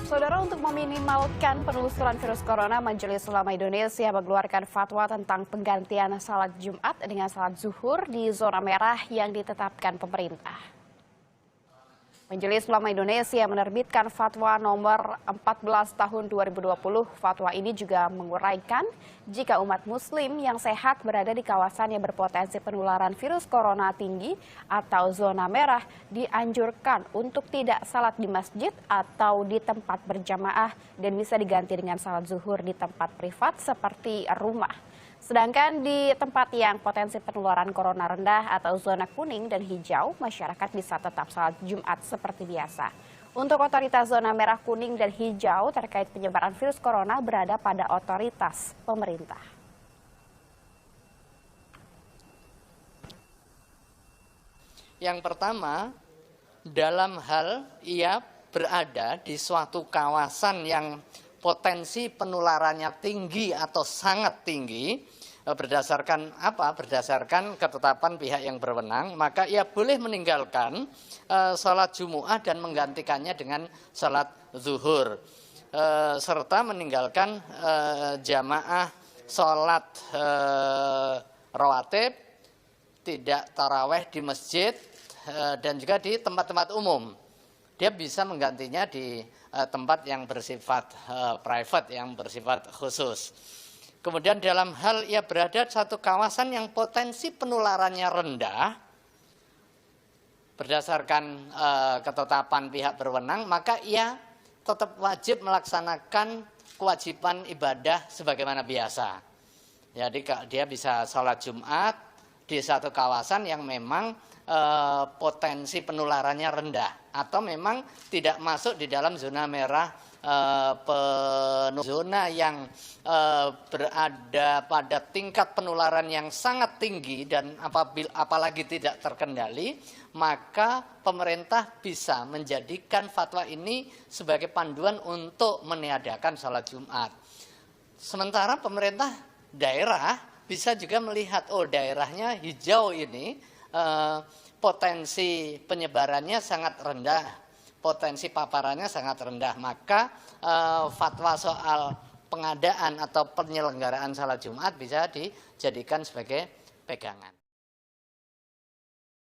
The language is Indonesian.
Saudara, untuk meminimalkan penelusuran virus corona, Majelis Ulama Indonesia mengeluarkan fatwa tentang penggantian salat Jumat dengan salat zuhur di zona merah yang ditetapkan pemerintah. Majelis Ulama Indonesia menerbitkan fatwa nomor 14 tahun 2020. Fatwa ini juga menguraikan jika umat muslim yang sehat berada di kawasan yang berpotensi penularan virus corona tinggi atau zona merah dianjurkan untuk tidak salat di masjid atau di tempat berjamaah dan bisa diganti dengan salat zuhur di tempat privat seperti rumah. Sedangkan di tempat yang potensi penularan corona rendah atau zona kuning dan hijau, masyarakat bisa tetap salat Jumat seperti biasa. Untuk otoritas zona merah, kuning, dan hijau terkait penyebaran virus corona berada pada otoritas pemerintah. Yang pertama, dalam hal ia berada di suatu kawasan yang potensi penularannya tinggi atau sangat tinggi, berdasarkan apa? Berdasarkan ketetapan pihak yang berwenang, maka ia boleh meninggalkan sholat Jumu'ah dan menggantikannya dengan sholat zuhur, serta meninggalkan jamaah sholat rawatib, tidak taraweh di masjid, dan juga di tempat-tempat umum. Dia bisa menggantinya di tempat yang bersifat private, yang bersifat khusus. Kemudian dalam hal ia berada di satu kawasan yang potensi penularannya rendah, berdasarkan ketetapan pihak berwenang, maka ia tetap wajib melaksanakan kewajiban ibadah sebagaimana biasa. Jadi dia bisa sholat Jumat di satu kawasan yang memang potensi penularannya rendah atau memang tidak masuk di dalam zona merah, zona yang berada pada tingkat penularan yang sangat tinggi dan apalagi tidak terkendali, maka pemerintah bisa menjadikan fatwa ini sebagai panduan untuk meniadakan sholat Jumat. Sementara pemerintah daerah bisa juga melihat, oh daerahnya hijau ini potensi penyebarannya sangat rendah, potensi paparannya sangat rendah, maka fatwa soal pengadaan atau penyelenggaraan salat Jumat bisa dijadikan sebagai pegangan.